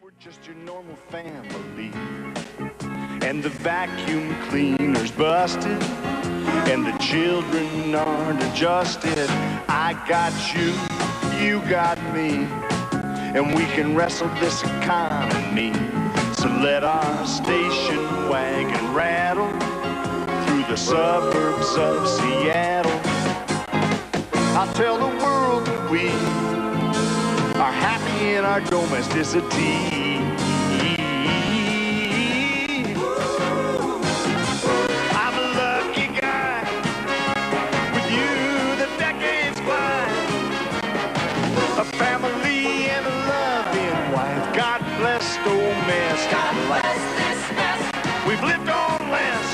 We're just your normal family, and the vacuum cleaner's busted, and the children aren't adjusted. I got you, you got me, and we can wrestle this economy. So let our station wagon rattle through the suburbs of Seattle. I'll tell the world that we are happy in our domesticity. I'm a lucky guy. With you, the decades fly. A family and a loving wife. God bless the old mess. God bless this mess. We've lived on less.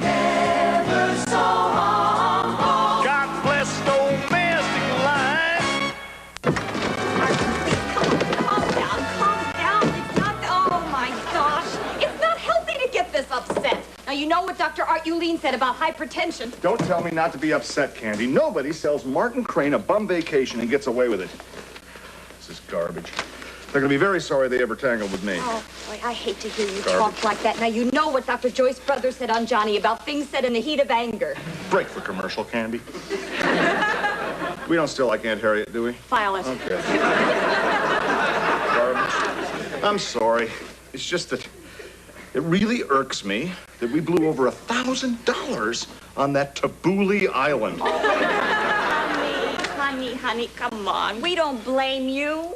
Never so humble. God bless the domestic life. Calm down. It's not, oh my gosh. It's not healthy to get this upset. Now, you know what Dr. Art Uline said about hypertension. Don't tell me not to be upset, Candy. Nobody sells Martin Crane a bum vacation and gets away with it. This is garbage. They're going to be very sorry they ever tangled with me. Oh, boy, I hate to hear you talk like that. Now, you know what Dr. Joyce Brothers said on Johnny about things said in the heat of anger. Break for commercial, Candy. We don't still like Aunt Harriet, do we? File it. Okay. Garbage. I'm sorry. It's just that it really irks me that we blew over $1,000 on that Tabbouleh Island. Honey, come on. We don't blame you.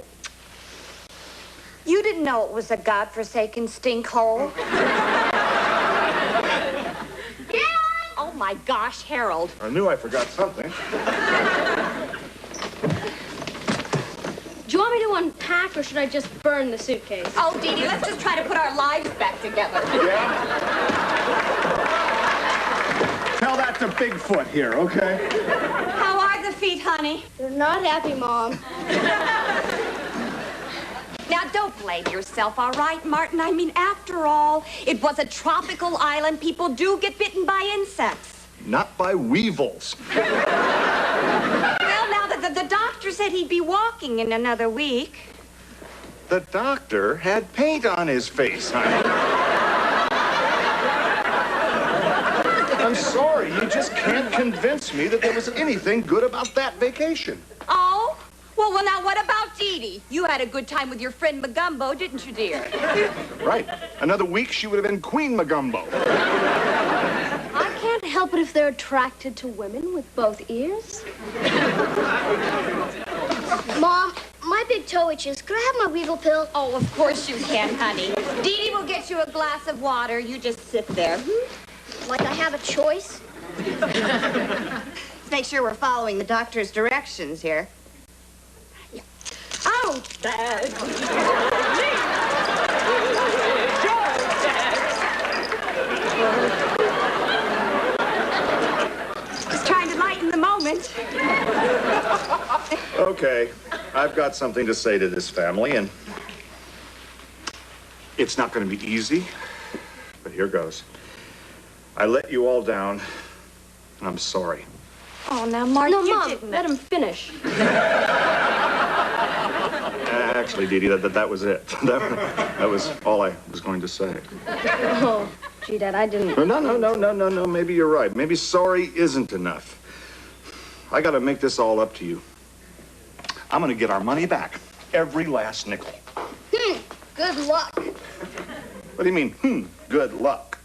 You didn't know it was a godforsaken stink hole. Oh, my gosh, Harold. I knew I forgot something. Do you want me to unpack, or should I just burn the suitcase? Oh, Dee Dee, let's just try to put our lives back together. Yeah? Tell that to Bigfoot here, okay? How are the feet, honey? They're not happy, Mom. Now, don't blame yourself, all right, Martin? I mean, after all, it was a tropical island. People do get bitten by insects. Not by weevils. Well, now, the doctor said he'd be walking in another week. The doctor had paint on his face, honey. I'm sorry, you just can't convince me that there was anything good about that vacation. Oh? Well, now, what about Dee Dee? You had a good time with your friend Magumbo, didn't you, dear? Right. Another week, she would have been Queen Magumbo. I can't help it if they're attracted to women with both ears. Mom, my big toe itches. Could I have my Weevil pill? Oh, of course you can, honey. Dee Dee will get you a glass of water. You just sit there. Like I have a choice? Let's make sure we're following the doctor's directions here. Oh, Dad. Just trying to lighten the moment. Okay, I've got something to say to this family, and it's not going to be easy, but here goes. I let you all down, and I'm sorry. Oh, now, Mark, No, you Mom, didn't. let him finish. Actually, Dee Dee, that was it. That was all I was going to say. Oh, gee, Dad, I didn't... No. Maybe you're right. Maybe sorry isn't enough. I got to make this all up to you. I'm going to get our money back. Every last nickel. Good luck. What do you mean, good luck?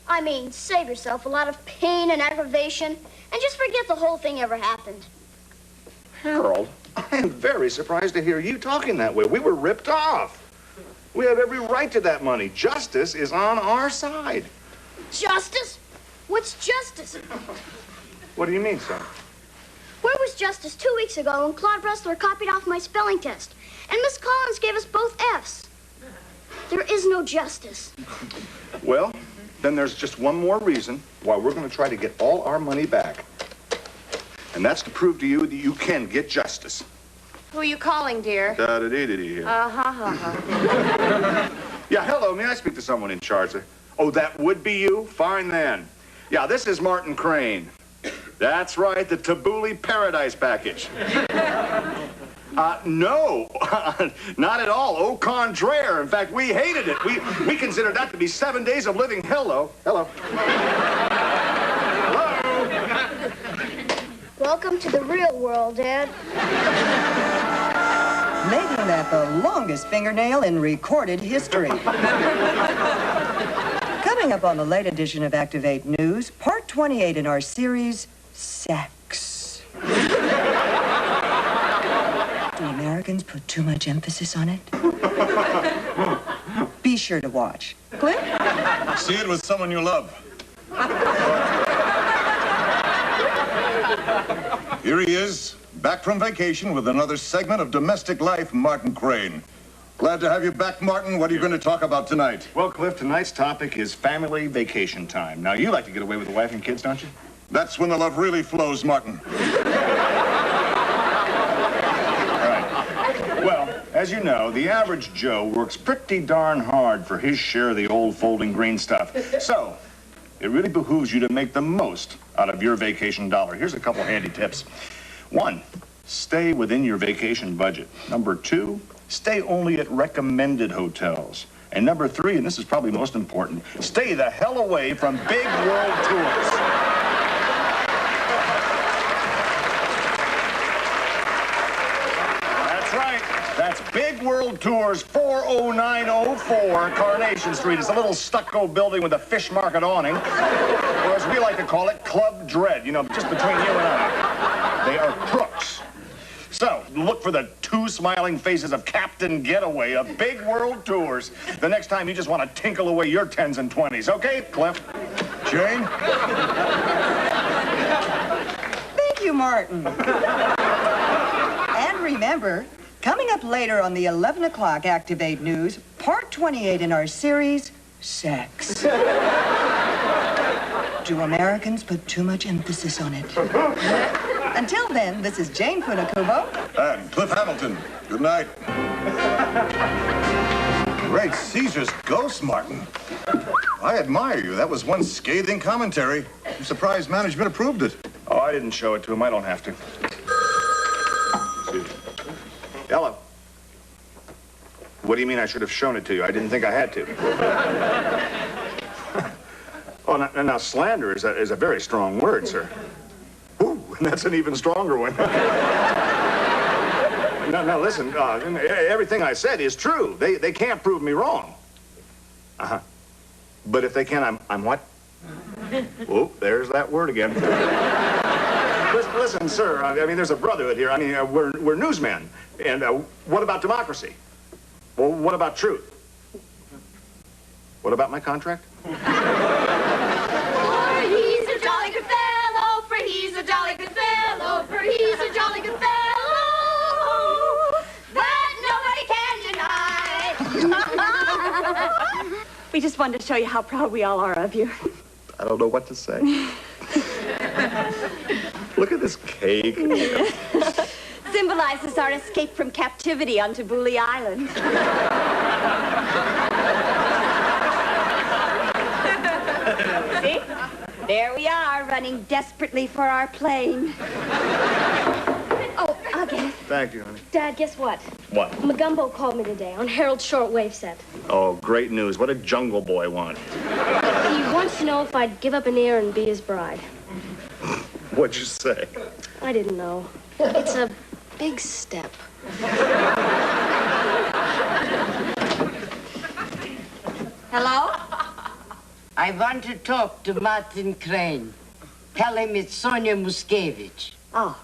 I mean, save yourself a lot of pain and aggravation, and just forget the whole thing ever happened. Harold, I am very surprised to hear you talking that way. We were ripped off. We have every right to that money. Justice is on our side. Justice? What's justice? What do you mean, son? Where was justice 2 weeks ago when Claude Bressler copied off my spelling test, and Miss Collins gave us both F's? There is no justice. Well, then there's just one more reason why we're going to try to get all our money back. And that's to prove to you that you can get justice. Who are you calling, dear? Da-da-dee-dee-dee. Uh-huh. Yeah, hello. May I speak to someone in charge? Oh, that would be you? Fine, then. Yeah, this is Martin Crane. That's right, the Tabbouleh Paradise Package. No, not at all. Au contraire. In fact, we hated it. We considered that to be 7 days of living hell. Hello. Welcome to the real world, Dad. Making that the longest fingernail in recorded history. Coming up on the late edition of Activate News, part 28 in our series, Sex. Do Americans put too much emphasis on it? Be sure to watch. Cliff? See it with someone you love. Here he is, back from vacation with another segment of Domestic Life, Martin Crane. Glad to have you back, Martin. What are you going to talk about tonight? Well, Cliff, tonight's topic is family vacation time. Now, you like to get away with the wife and kids, don't you? That's when the love really flows, Martin. All right. Well, as you know, the average Joe works pretty darn hard for his share of the old folding green stuff. So, it really behooves you to make the most out of your vacation dollar. Here's a couple handy tips. 1, stay within your vacation budget. Number 2, stay only at recommended hotels. And number 3, and this is probably most important, stay the hell away from big world tours. That's right. That's Big World Tours 40904 Carnation Street. It's a little stucco building with a fish market awning, or as we like to call it, Club Dread, you know, just between you and I. They are crooks. So, look for the 2 smiling faces of Captain Getaway of Big World Tours the next time you just want to tinkle away your 10s and 20s. Okay, Cliff? Jane? Thank you, Martin. And remember, coming up later on the 11 o'clock Activate News, part 28 in our series, Sex. Do Americans put too much emphasis on it? Until then, this is Jane Funakubo. And Cliff Hamilton. Good night. Great Caesar's ghost, Martin. I admire you. That was one scathing commentary. I'm surprised management approved it. Oh, I didn't show it to him. I don't have to. Hello. What do you mean I should have shown it to you? I didn't think I had to. Oh, now slander is a very strong word, sir. Ooh, and that's an even stronger one. Now, listen, everything I said is true. They can't prove me wrong. Uh-huh. But if they can, I'm what? Oh, there's that word again. Listen, sir, I mean, there's a brotherhood here. I mean, we're newsmen. And what about democracy? Well, what about truth? What about my contract? For he's a jolly good fellow, for he's a jolly good fellow, for he's a jolly good fellow, that nobody can deny. We just wanted to show you how proud we all are of you. I don't know what to say. Look at this cake. Symbolizes our escape from captivity on Tabooly Island. See? There we are, running desperately for our plane. Oh, I'll get it. Thank you, honey. Dad, guess what? What? Magumbo called me today on Harold's shortwave set. Oh, great news. What did Jungle Boy want? He wants to know if I'd give up an ear and be his bride. What'd you say? I didn't know. It's a big step. Hello? I want to talk to Martin Crane. Tell him it's Sonia Muskevich. Oh,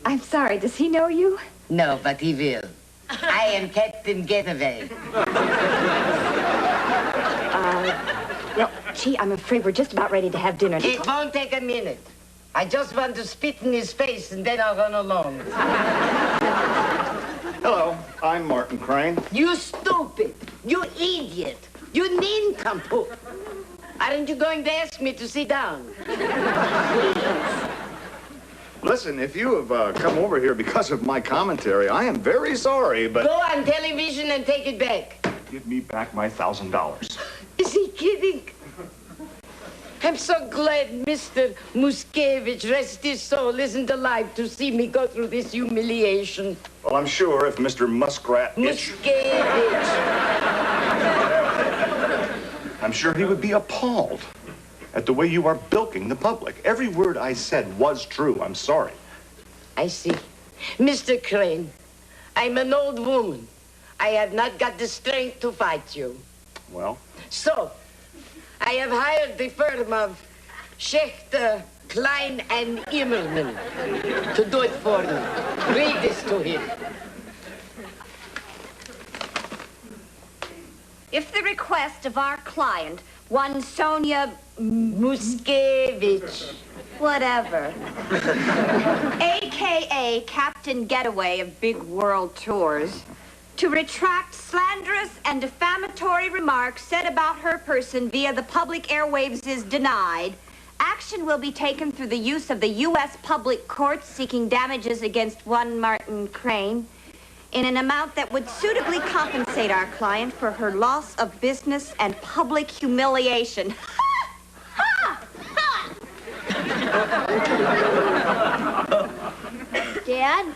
I'm sorry. Does he know you? No, but he will. I am Captain Getaway. Well, gee, I'm afraid we're just about ready to have dinner. It won't take a minute. I just want to spit in his face and then I'll run along. Hello, I'm Martin Crane. You stupid! You idiot! You nincompoop! Aren't you going to ask me to sit down? Listen, if you have come over here because of my commentary, I am very sorry, but... Go on television and take it back. Give me back my $1,000. Is he kidding? I'm so glad Mr. Muskevich, rest his soul, isn't alive to see me go through this humiliation. Well, I'm sure if Mr. Muskrat... Muskevich. I'm sure he would be appalled at the way you are bilking the public. Every word I said was true. I'm sorry. I see. Mr. Crane, I'm an old woman. I have not got the strength to fight you. Well? So, I have hired the firm of Schechter, Klein, and Immerman to do it for me. Read this to him. If the request of our client, one Sonia Muskevich. whatever, a.k.a. Captain Getaway of Big World Tours, to retract slanderous and defamatory remarks said about her person via the public airwaves is denied, action will be taken through the use of the U.S. public courts seeking damages against one Martin Crane in an amount that would suitably compensate our client for her loss of business and public humiliation. Dad,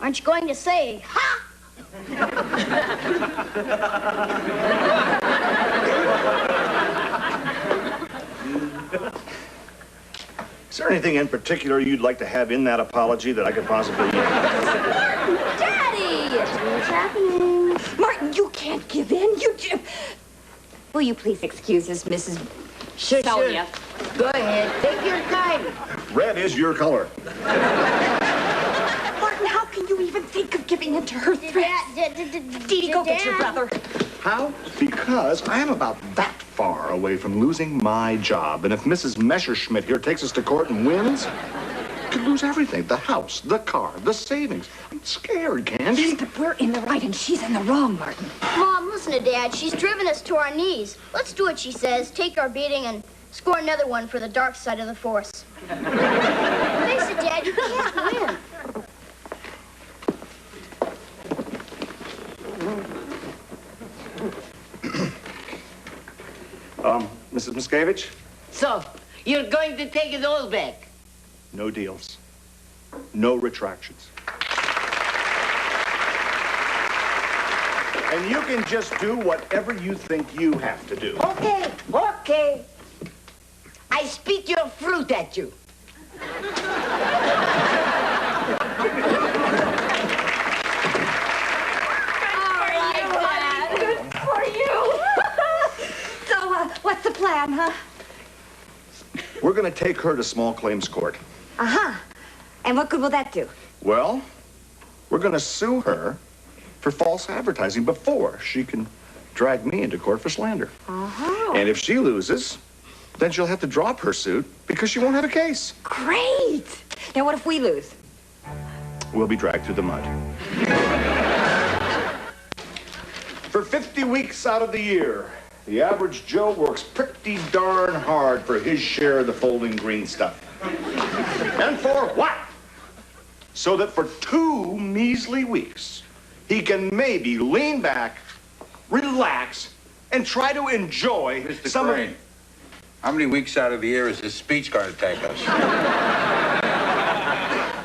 aren't you going to say, ha? Is there anything in particular you'd like to have in that apology that I could possibly... Daddy! What's happening? Martin, you can't give in. Will you please excuse us, Mrs. Sure, Sonia? sure. Go ahead. Take your time. Red is your color. Martin, how can you even think of giving in to her threats? Dee, go get your brother. How? Because I am about that far away from losing my job. And if Mrs. Messerschmidt here takes us to court and wins, I could lose everything. The house, the car, the savings. I'm scared, Candy. Yes, but we're in the right and she's in the wrong, Martin. Mom, listen to Dad. She's driven us to our knees. Let's do what she says, take our beating, and score another one for the dark side of the force. Face it, Dad, you can't win. Mrs. Muskevich? So, you're going to take it all back? No deals. No retractions. And you can just do whatever you think you have to do. Okay, okay. I spit your fruit at you. What's the plan, huh? We're going to take her to small claims court. Uh-huh. And what good will that do? Well, we're going to sue her for false advertising before she can drag me into court for slander. Uh-huh. And if she loses, then she'll have to drop her suit because she won't have a case. Great! Now, what if we lose? We'll be dragged through the mud. For 50 weeks out of the year, the average Joe works pretty darn hard for his share of the folding green stuff. And for what? So that for 2 measly weeks, he can maybe lean back, relax, and try to enjoy Mr. Crane, how many weeks out of the year is this speech going to take us?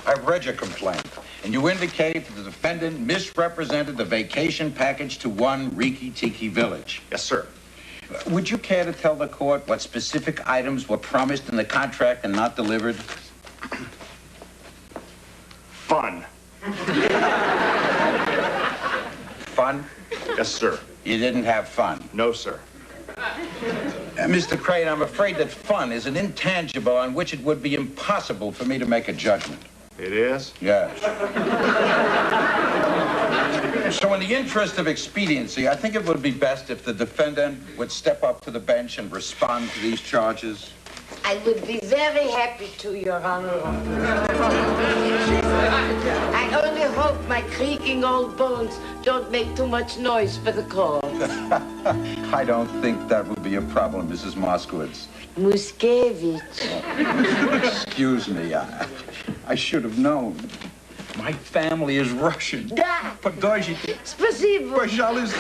I've read your complaint, and you indicate that the defendant misrepresented the vacation package to one Riki Tiki village. Yes, sir. Would you care to tell the court what specific items were promised in the contract and not delivered? Fun. Fun? Yes, sir. You didn't have fun. No, sir. Mr. Crane, I'm afraid that fun is an intangible on which it would be impossible for me to make a judgment. It is? Yes. So in the interest of expediency, I think it would be best if the defendant would step up to the bench and respond to these charges. I would be very happy to, Your Honor. I only hope my creaking old bones don't make too much noise for the court. I don't think that would be a problem, Mrs. Moskowitz. Muskevich. Excuse me, I should have known. My family is Russian. Да. Подождите. Спасибо. Пожалуйста.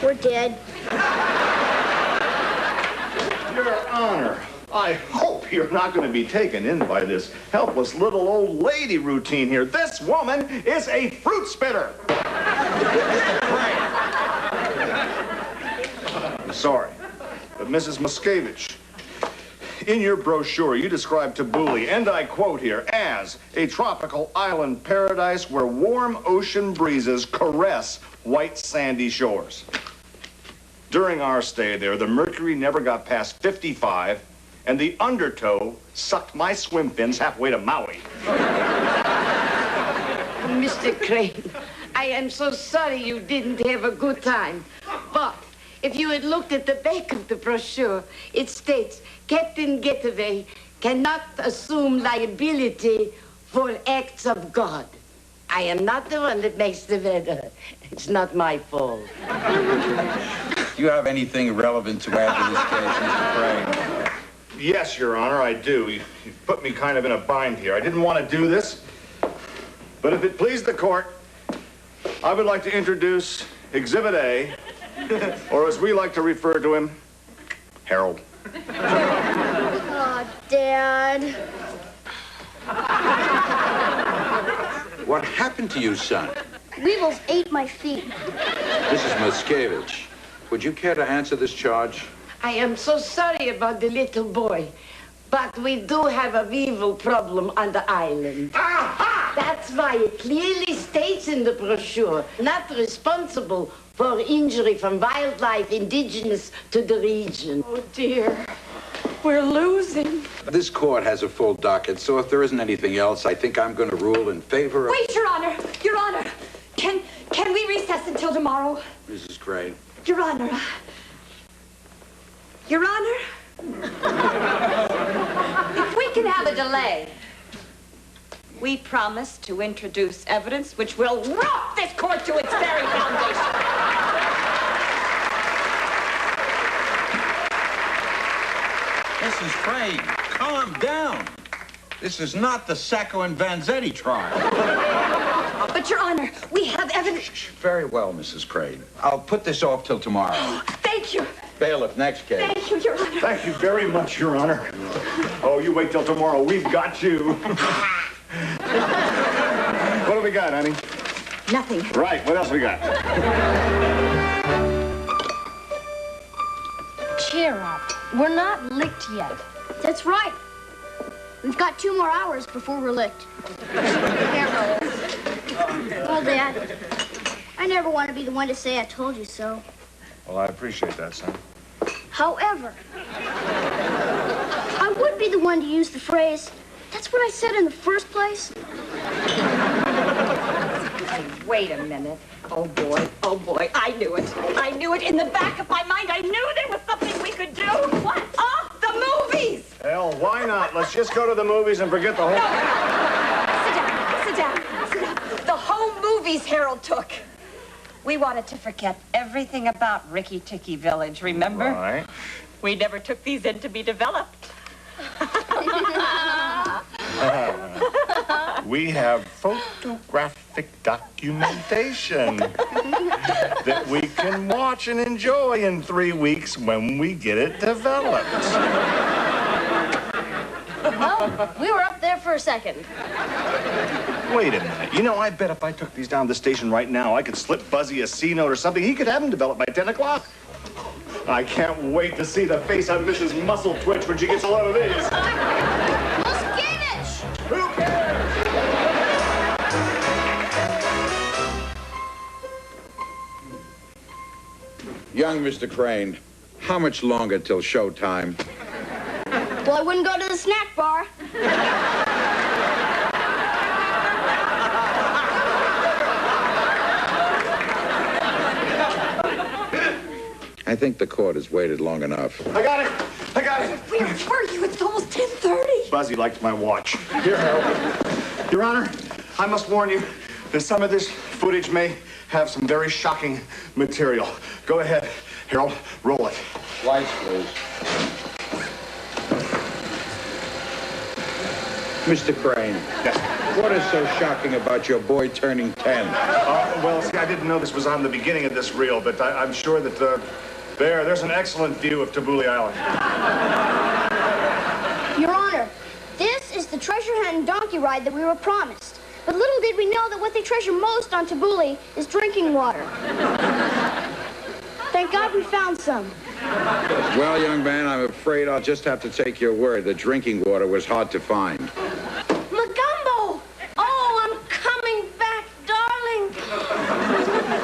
We're dead. Your Honor, I hope you're not going to be taken in by this helpless little old lady routine here. This woman is a fruit spitter. I'm sorry, but Mrs. Miscavige, in your brochure, you described Tabooly, and I quote here, as a tropical island paradise where warm ocean breezes caress white sandy shores. During our stay there, the mercury never got past 55, and the undertow sucked my swim fins halfway to Maui. Mr. Crane, I am so sorry you didn't have a good time. But if you had looked at the back of the brochure, it states, Captain Getaway cannot assume liability for acts of God. I am not the one that makes the weather. It's not my fault. Do you have anything relevant to add to this case, Mr. Crane? Yes, Your Honor, I do. You've put me kind of in a bind here. I didn't want to do this, but if it please the court, I would like to introduce Exhibit A, or as we like to refer to him, Harold. Oh, Dad. What happened to you, son? Weevils ate my feet. Mrs. Miscavige, would you care to answer this charge? I am so sorry about the little boy, but we do have a weevil problem on the island. Aha! That's why it clearly states in the brochure, not responsible for injury from wildlife indigenous to the region. Oh, dear. We're losing. This court has a full docket, so if there isn't anything else, I think I'm going to rule in favor of... Wait, Your Honor. Your Honor. Can we recess until tomorrow? Mrs. Crane. Your Honor. Your Honor. If we can have a delay, we promise to introduce evidence which will rock this court to its very foundation. Mrs. Crane, calm down. This is not the Sacco and Vanzetti trial. But, Your Honor, we have evidence... Very well, Mrs. Crane. I'll put this off till tomorrow. Thank you. Bailiff, next case. Thank you, Your Honor. Thank you very much, Your Honor. Oh, you wait till tomorrow. We've got you. What do we got, honey? Nothing. Right, what else we got? Cheer up. We're not licked yet. That's right. We've got 2 more hours before we're licked. Well, Dad, I never want to be the one to say I told you so. Well, I appreciate that, son. However, I would be the one to use the phrase, that's what I said in the first place. Wait a minute. Oh, boy. Oh, boy. I knew it. I knew it. In the back of my mind, I knew there was something we could do. What? Oh, the movies! Hell, why not? Let's just go to the movies and forget the whole... No. Sit down. Sit down. Sit down. The home movies Harold took. We wanted to forget everything about Ricky Ticky Village, remember? Right. We never took these in to be developed. We have photographic documentation that we can watch and enjoy in 3 weeks when we get it developed. Well, we were up there for a second. Wait a minute. You know, I bet if I took these down to the station right now, I could slip Buzzy a C note or something. He could have them developed by 10 o'clock. I can't wait to see the face on Mrs. Muscle twitch when she gets a load of these. Muscavige! Who cares? Young Mr. Crane, how much longer till showtime? Well, I wouldn't go to the snack bar. I think the court has waited long enough. I got it. I got it. Where were you? It's almost 10:30. Buzzy liked my watch. Here, Harold. Your Honor, I must warn you that some of this footage may have some very shocking material. Go ahead, Harold. Roll it. Lights, please. Mr. Crane. Yes. What is so shocking about your boy turning 10? Well, see, I didn't know this was on the beginning of this reel, but I'm sure that there's an excellent view of Tabooly Island. Your Honor, this is the treasure hunt and donkey ride that we were promised. But little did we know that what they treasure most on Tabuli is drinking water. Thank God we found some. Well, young man, I'm afraid I'll just have to take your word that drinking water was hard to find. Magumbo! Oh, I'm coming back, darling.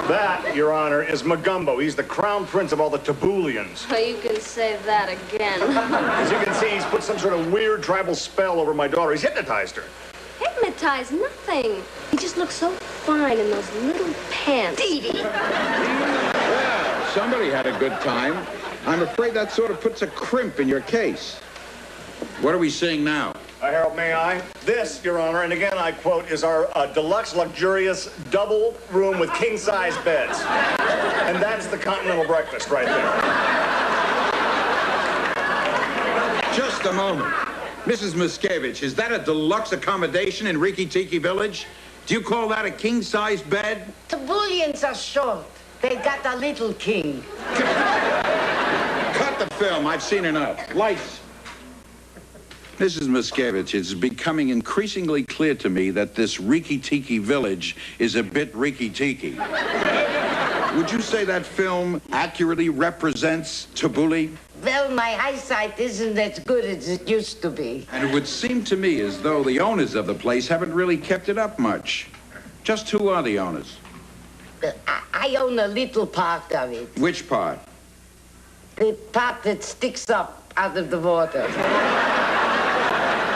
That, Your Honor, is Magumbo. He's the crown prince of all the Tabulians. Oh, you can say that again. As you can see, he's put some sort of weird tribal spell over my daughter. He's hypnotized her. Hypnotized? Nothing. He just looks so fine in those little pants. Dee Dee. Well, somebody had a good time. I'm afraid that sort of puts a crimp in your case. What are we seeing now? Harold, may I? This, Your Honor, and again I quote, is our deluxe, luxurious, double room with king-size beds. And that's the continental breakfast right there. Just a moment. Mrs. Miscavige, is that a deluxe accommodation in Riki Tiki Village? Do you call that a king-size bed? Tabulians are short. They got a little king. Cut the film. I've seen enough. Lights. Mrs. Miscavige, it's becoming increasingly clear to me that this Riki Tiki Village is a bit Riki Tiki. Would you say that film accurately represents Tabuli? Well, my eyesight isn't as good as it used to be. And it would seem to me as though the owners of the place haven't really kept it up much. Just who are the owners? I own a little part of it. Which part? The part that sticks up out of the water.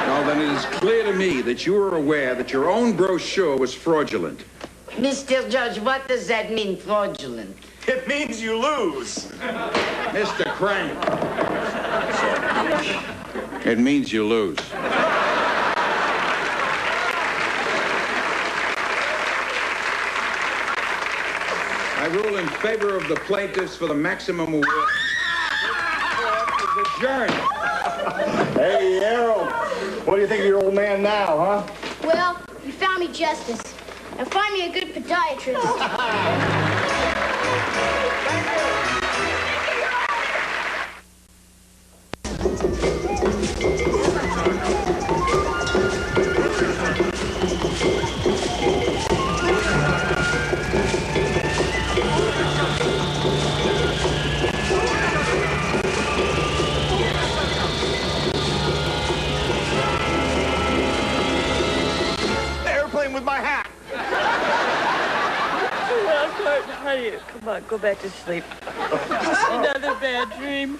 Well, then it is clear to me that you are aware that your own brochure was fraudulent. Mr. Judge, what does that mean, fraudulent? It means you lose. Mr. Crane. It means you lose. I rule in favor of the plaintiffs for the maximum award. This court is adjourned. Hey, Harold, what do you think of your old man now, huh? Well, you found me justice. Now find me a good podiatrist. Airplane with my hat. Honey, come on, go back to sleep. Another bad dream.